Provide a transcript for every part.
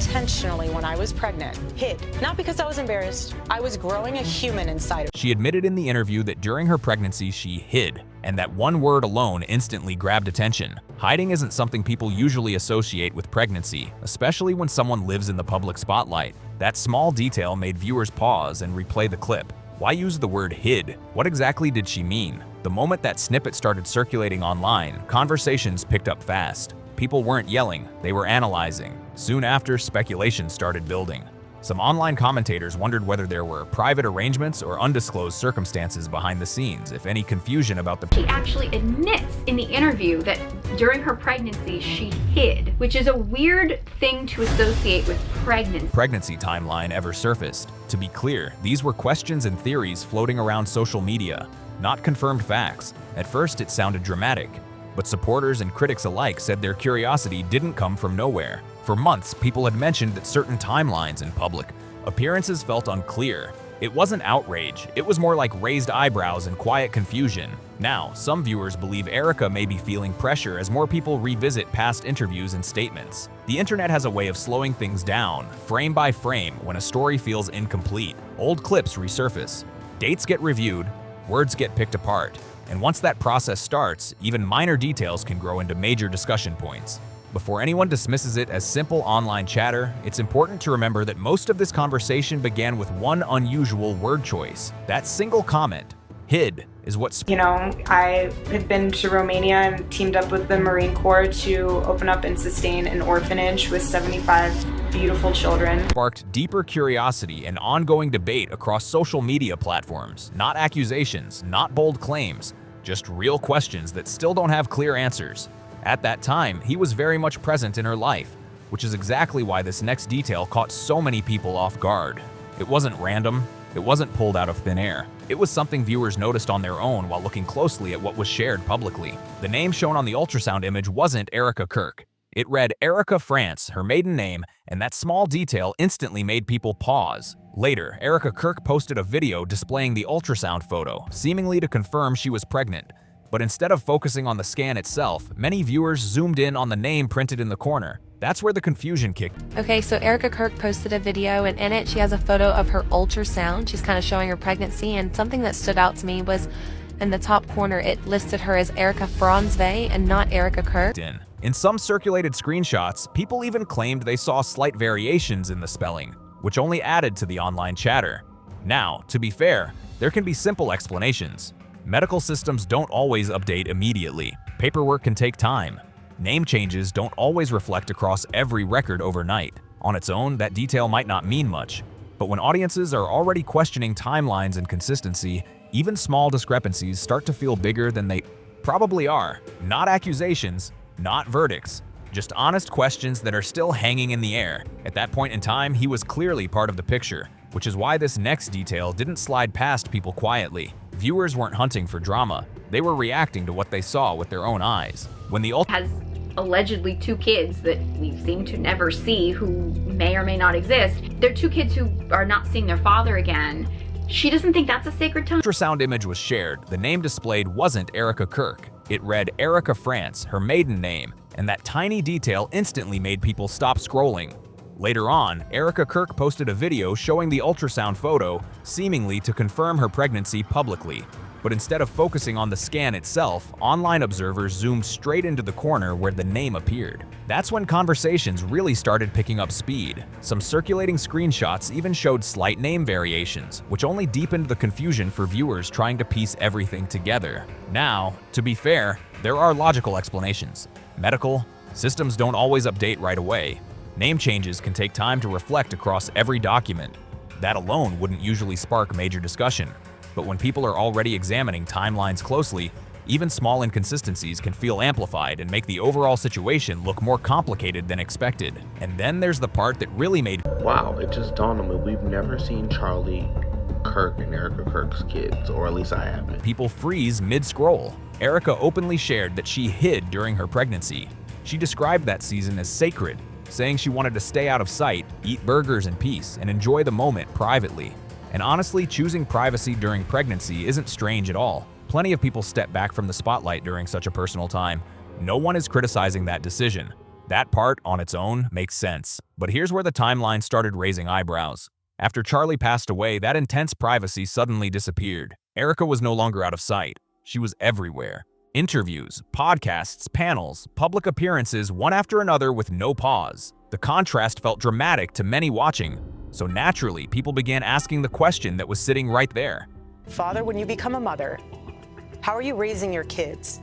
intentionally when I was pregnant, hid. Not because I was embarrassed. I was growing a human inside of me. She admitted in the interview that during her pregnancy she hid, and that one word alone instantly grabbed attention. Hiding isn't something people usually associate with pregnancy, especially when someone lives in the public spotlight. That small detail made viewers pause and replay the clip. Why use the word hid? What exactly did she mean? The moment that snippet started circulating online, conversations picked up fast. People weren't yelling, they were analyzing. Soon after, speculation started building. Some online commentators wondered whether there were private arrangements or undisclosed circumstances behind the scenes, if any confusion about the— She actually admits in the interview that during her pregnancy she hid, which is a weird thing to associate with pregnancy timeline ever surfaced. To be clear, these were questions and theories floating around social media, not confirmed facts. At first it sounded dramatic, but supporters and critics alike said their curiosity didn't come from nowhere. For months, people had mentioned that certain timelines in public appearances felt unclear. It wasn't outrage, it was more like raised eyebrows and quiet confusion. Now, some viewers believe Erika may be feeling pressure as more people revisit past interviews and statements. The internet has a way of slowing things down, frame by frame, when a story feels incomplete. Old clips resurface, dates get reviewed, words get picked apart. And once that process starts, even minor details can grow into major discussion points. Before anyone dismisses it as simple online chatter, it's important to remember that most of this conversation began with one unusual word choice. That single comment, hid, is what— I had been to Romania and teamed up with the Marine Corps to open up and sustain an orphanage with 75 beautiful children. Sparked deeper curiosity and ongoing debate across social media platforms. Not accusations, not bold claims, just real questions that still don't have clear answers. At that time, he was very much present in her life, which is exactly why this next detail caught so many people off guard. It wasn't random, it wasn't pulled out of thin air. It was something viewers noticed on their own while looking closely at what was shared publicly. The name shown on the ultrasound image wasn't Erika Kirk. It read Erika France, her maiden name, and that small detail instantly made people pause. Later, Erika Kirk posted a video displaying the ultrasound photo, seemingly to confirm she was pregnant. But instead of focusing on the scan itself, many viewers zoomed in on the name printed in the corner. That's where the confusion kicked. Okay, so Erika Kirk posted a video, and in it she has a photo of her ultrasound. She's kind of showing her pregnancy, and something that stood out to me was in the top corner it listed her as Erika Franzve and not Erika Kirk. In some circulated screenshots, people even claimed they saw slight variations in the spelling, which only added to the online chatter. Now, to be fair, there can be simple explanations. Medical systems don't always update immediately. Paperwork can take time. Name changes don't always reflect across every record overnight. On its own, that detail might not mean much. But when audiences are already questioning timelines and consistency, even small discrepancies start to feel bigger than they probably are. Not accusations, not verdicts, just honest questions that are still hanging in the air. At that point in time, he was clearly part of the picture, which is why this next detail didn't slide past people quietly. Viewers weren't hunting for drama. They were reacting to what they saw with their own eyes. When the has allegedly 2 kids that we seem to never see, who may or may not exist. They're 2 kids who are not seeing their father again. She doesn't think that's a sacred time. Ultrasound image was shared. The name displayed wasn't Erika Kirk. It read Erika France, her maiden name, and that tiny detail instantly made people stop scrolling. Later on, Erika Kirk posted a video showing the ultrasound photo, seemingly to confirm her pregnancy publicly. But instead of focusing on the scan itself, online observers zoomed straight into the corner where the name appeared. That's when conversations really started picking up speed. Some circulating screenshots even showed slight name variations, which only deepened the confusion for viewers trying to piece everything together. Now, to be fair, there are logical explanations. Medical systems don't always update right away. Name changes can take time to reflect across every document. That alone wouldn't usually spark major discussion. But when people are already examining timelines closely, even small inconsistencies can feel amplified and make the overall situation look more complicated than expected. And then there's the part that really made— wow, it just dawned on me, we've never seen Charlie Kirk and Erika Kirk's kids, or at least I haven't. People freeze mid-scroll. Erika openly shared that she hid during her pregnancy. She described that season as sacred, saying she wanted to stay out of sight, eat burgers in peace, and enjoy the moment privately. And honestly, choosing privacy during pregnancy isn't strange at all. Plenty of people step back from the spotlight during such a personal time. No one is criticizing that decision. That part, on its own, makes sense. But here's where the timeline started raising eyebrows. After Charlie passed away, that intense privacy suddenly disappeared. Erika was no longer out of sight. She was everywhere. Interviews, podcasts, panels, public appearances, one after another with no pause. The contrast felt dramatic to many watching, so naturally, people began asking the question that was sitting right there. Father, when you become a mother, how are you raising your kids?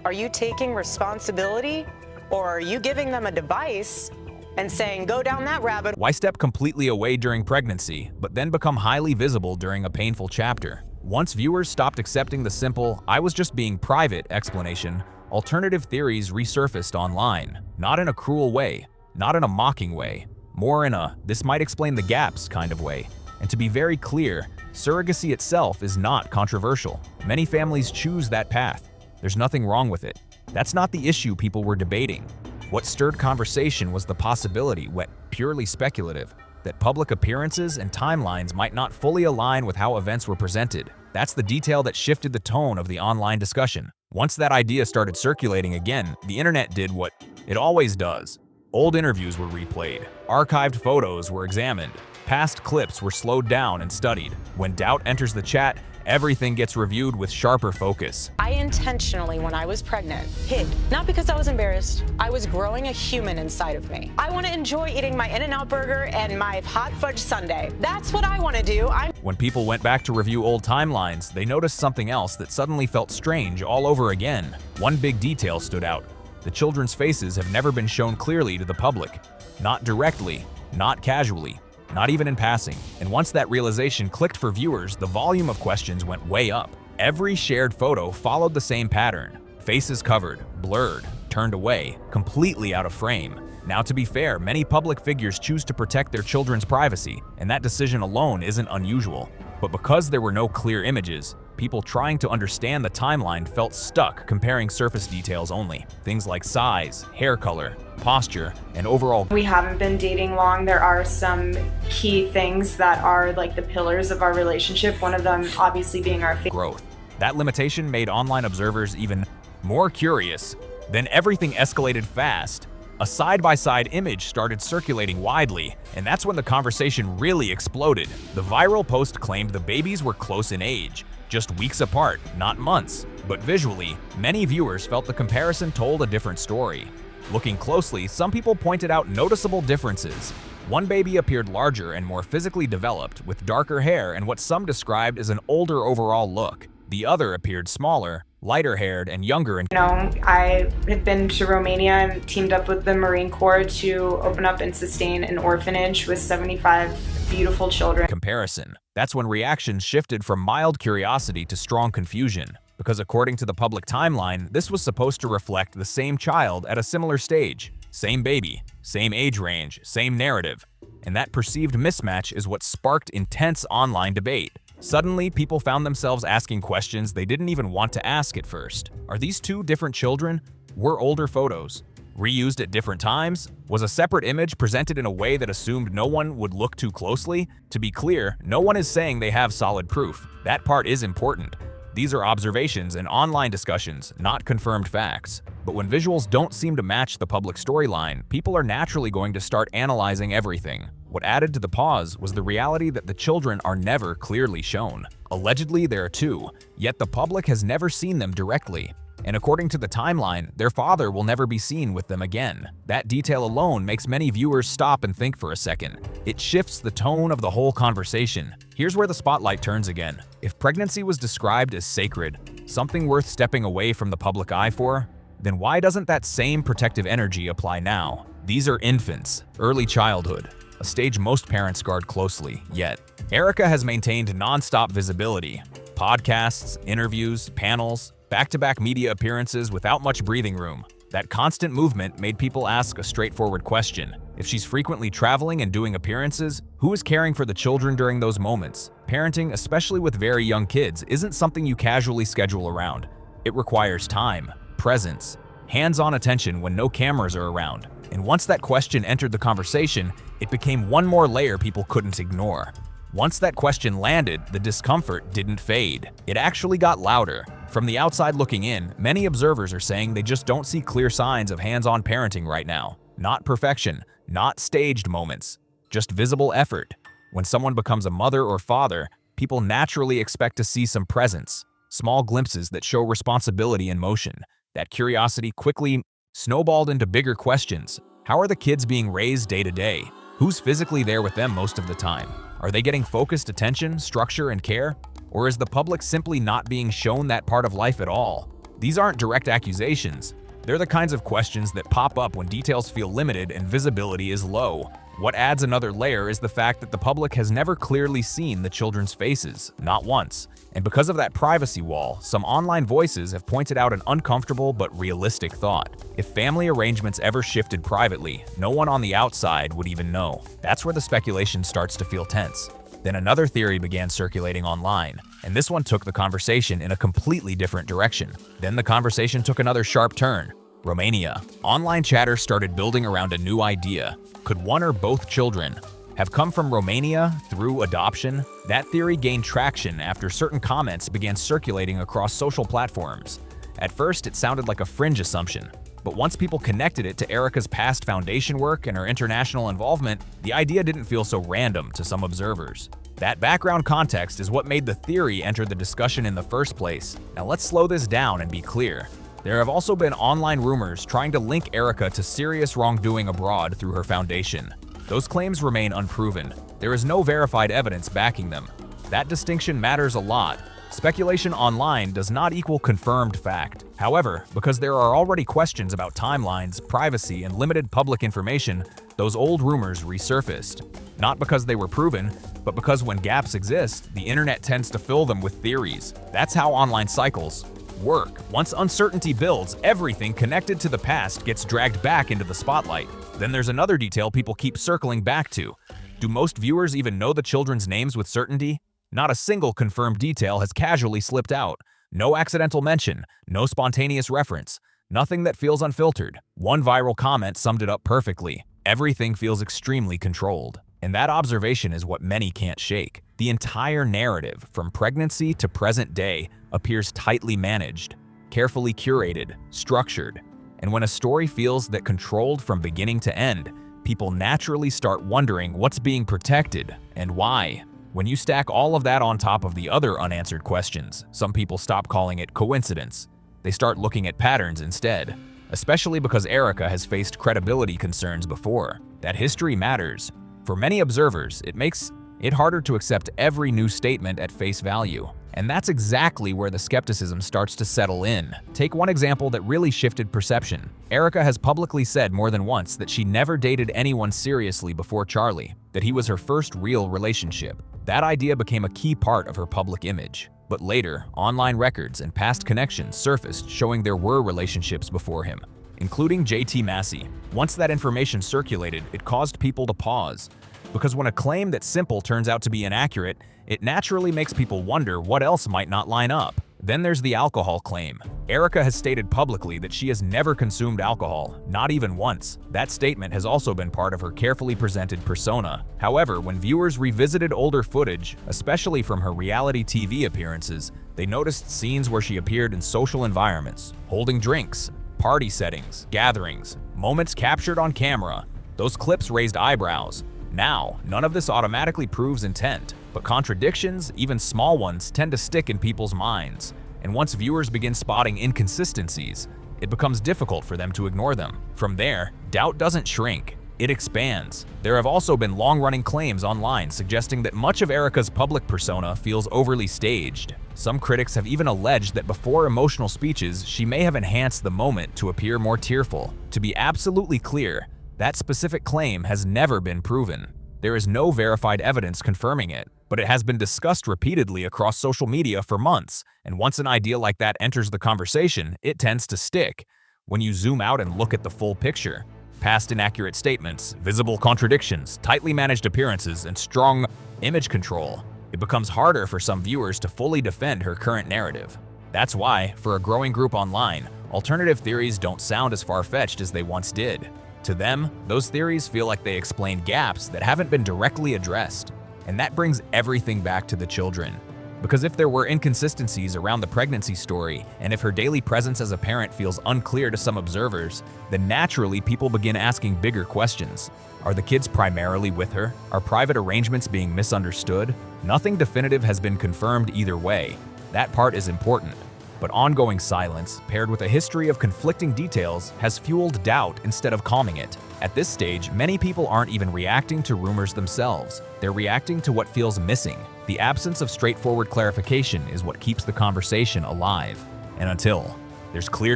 Are you taking responsibility, or are you giving them a device and saying, go down that rabbit? Why step completely away during pregnancy, but then become highly visible during a painful chapter? Once viewers stopped accepting the simple, "I was just being private" explanation, alternative theories resurfaced online. Not in a cruel way, not in a mocking way, more in a "this might explain the gaps" kind of way. And to be very clear, surrogacy itself is not controversial. Many families choose that path. There's nothing wrong with it. That's not the issue people were debating. What stirred conversation was the possibility, purely speculative, that public appearances and timelines might not fully align with how events were presented. That's the detail that shifted the tone of the online discussion. Once that idea started circulating again, the internet did what it always does. Old interviews were replayed, archived photos were examined, past clips were slowed down and studied. When doubt enters the chat, everything gets reviewed with sharper focus. I intentionally, when I was pregnant, hid. Not because I was embarrassed. I was growing a human inside of me. I want to enjoy eating my In-N-Out burger and my hot fudge sundae. That's what I want to do. When people went back to review old timelines, they noticed something else that suddenly felt strange all over again. One big detail stood out. The children's faces have never been shown clearly to the public. Not directly, not casually, not even in passing. And once that realization clicked for viewers, the volume of questions went way up. Every shared photo followed the same pattern. Faces covered, blurred, turned away, completely out of frame. Now, to be fair, many public figures choose to protect their children's privacy, and that decision alone isn't unusual. But because there were no clear images, people trying to understand the timeline felt stuck comparing surface details only. Things like size, hair color, posture, and overall. We haven't been dating long. There are some key things that are like the pillars of our relationship. One of them obviously being our growth. That limitation made online observers even more curious. Then everything escalated fast. A side-by-side image started circulating widely, and that's when the conversation really exploded. The viral post claimed the babies were close in age, just weeks apart, not months. But visually, many viewers felt the comparison told a different story. Looking closely, some people pointed out noticeable differences. One baby appeared larger and more physically developed, with darker hair and what some described as an older overall look. The other appeared smaller, lighter-haired, and younger. I had been to Romania and teamed up with the Marine Corps to open up and sustain an orphanage with 75 beautiful children. Comparison. That's when reactions shifted from mild curiosity to strong confusion. Because according to the public timeline, this was supposed to reflect the same child at a similar stage. Same baby, same age range, same narrative. And that perceived mismatch is what sparked intense online debate. Suddenly, people found themselves asking questions they didn't even want to ask at first. Are these two different children? Were older photos reused at different times? Was a separate image presented in a way that assumed no one would look too closely? To be clear, no one is saying they have solid proof. That part is important. These are observations and online discussions, not confirmed facts. But when visuals don't seem to match the public storyline, people are naturally going to start analyzing everything. What added to the pause was the reality that the children are never clearly shown. Allegedly, there are two, yet the public has never seen them directly. And according to the timeline, their father will never be seen with them again. That detail alone makes many viewers stop and think for a second. It shifts the tone of the whole conversation. Here's where the spotlight turns again. If pregnancy was described as sacred, something worth stepping away from the public eye for, then why doesn't that same protective energy apply now? These are infants, early childhood, a stage most parents guard closely, yet Erika has maintained non-stop visibility. Podcasts, interviews, panels, back-to-back media appearances without much breathing room. That constant movement made people ask a straightforward question. If she's frequently traveling and doing appearances, who is caring for the children during those moments? Parenting, especially with very young kids, isn't something you casually schedule around. It requires time, presence, hands-on attention when no cameras are around. And once that question entered the conversation, it became one more layer people couldn't ignore. Once that question landed, the discomfort didn't fade. It actually got louder. From the outside looking in, many observers are saying they just don't see clear signs of hands-on parenting right now. Not perfection, not staged moments, just visible effort. When someone becomes a mother or father, people naturally expect to see some presence, small glimpses that show responsibility in motion. That curiosity quickly snowballed into bigger questions. How are the kids being raised day to day? Who's physically there with them most of the time? Are they getting focused attention, structure, and care? Or is the public simply not being shown that part of life at all? These aren't direct accusations. They're the kinds of questions that pop up when details feel limited and visibility is low. What adds another layer is the fact that the public has never clearly seen the children's faces, not once. And because of that privacy wall, some online voices have pointed out an uncomfortable but realistic thought. If family arrangements ever shifted privately, no one on the outside would even know. That's where the speculation starts to feel tense. Then another theory began circulating online, and this one took the conversation in a completely different direction. Then the conversation took another sharp turn. Romania. Online chatter started building around a new idea. Could one or both children have come from Romania through adoption? That theory gained traction after certain comments began circulating across social platforms. At first, it sounded like a fringe assumption, but once people connected it to Erika's past foundation work and her international involvement, the idea didn't feel so random to some observers. That background context is what made the theory enter the discussion in the first place. Now let's slow this down and be clear. There have also been online rumors trying to link Erika to serious wrongdoing abroad through her foundation. Those claims remain unproven. There is no verified evidence backing them. That distinction matters a lot. Speculation online does not equal confirmed fact. However, because there are already questions about timelines, privacy, and limited public information, those old rumors resurfaced. Not because they were proven, but because when gaps exist, the internet tends to fill them with theories. That's how online cycles work. Once uncertainty builds, everything connected to the past gets dragged back into the spotlight. Then there's another detail people keep circling back to. Do most viewers even know the children's names with certainty? Not a single confirmed detail has casually slipped out. No accidental mention, no spontaneous reference, nothing that feels unfiltered. One viral comment summed it up perfectly. Everything feels extremely controlled. And that observation is what many can't shake. The entire narrative, from pregnancy to present day, appears tightly managed, carefully curated, structured. And when a story feels that controlled from beginning to end, people naturally start wondering what's being protected and why. When you stack all of that on top of the other unanswered questions, some people stop calling it coincidence. They start looking at patterns instead, especially because Erika has faced credibility concerns before. That history matters. For many observers, it makes it harder to accept every new statement at face value. And that's exactly where the skepticism starts to settle in. Take one example that really shifted perception. Erika has publicly said more than once that she never dated anyone seriously before Charlie, that he was her first real relationship. That idea became a key part of her public image. But later, online records and past connections surfaced showing there were relationships before him, including JT Massey. Once that information circulated, it caused people to pause. Because when a claim that's simple turns out to be inaccurate, it naturally makes people wonder what else might not line up. Then there's the alcohol claim. Erika has stated publicly that she has never consumed alcohol, not even once. That statement has also been part of her carefully presented persona. However, when viewers revisited older footage, especially from her reality TV appearances, they noticed scenes where she appeared in social environments, holding drinks, party settings, gatherings, moments captured on camera. Those clips raised eyebrows. Now, none of this automatically proves intent, but contradictions, even small ones, tend to stick in people's minds. And once viewers begin spotting inconsistencies, it becomes difficult for them to ignore them. From there, doubt doesn't shrink, it expands. There have also been long-running claims online suggesting that much of Erika's public persona feels overly staged. Some critics have even alleged that before emotional speeches, she may have enhanced the moment to appear more tearful. To be absolutely clear, that specific claim has never been proven. There is no verified evidence confirming it, but it has been discussed repeatedly across social media for months, and once an idea like that enters the conversation, it tends to stick. When you zoom out and look at the full picture, past inaccurate statements, visible contradictions, tightly managed appearances, and strong image control, it becomes harder for some viewers to fully defend her current narrative. That's why, for a growing group online, alternative theories don't sound as far-fetched as they once did. To them, those theories feel like they explain gaps that haven't been directly addressed. And that brings everything back to the children. Because if there were inconsistencies around the pregnancy story, and if her daily presence as a parent feels unclear to some observers, then naturally people begin asking bigger questions. Are the kids primarily with her? Are private arrangements being misunderstood? Nothing definitive has been confirmed either way. That part is important. But ongoing silence, paired with a history of conflicting details, has fueled doubt instead of calming it. At this stage, many people aren't even reacting to rumors themselves. They're reacting to what feels missing. The absence of straightforward clarification is what keeps the conversation alive. And until there's clear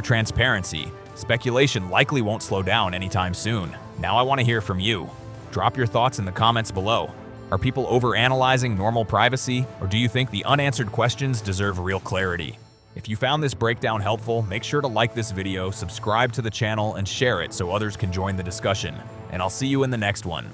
transparency, speculation likely won't slow down anytime soon. Now I want to hear from you. Drop your thoughts in the comments below. Are people overanalyzing normal privacy, or do you think the unanswered questions deserve real clarity? If you found this breakdown helpful, make sure to like this video, subscribe to the channel, and share it so others can join the discussion. And I'll see you in the next one.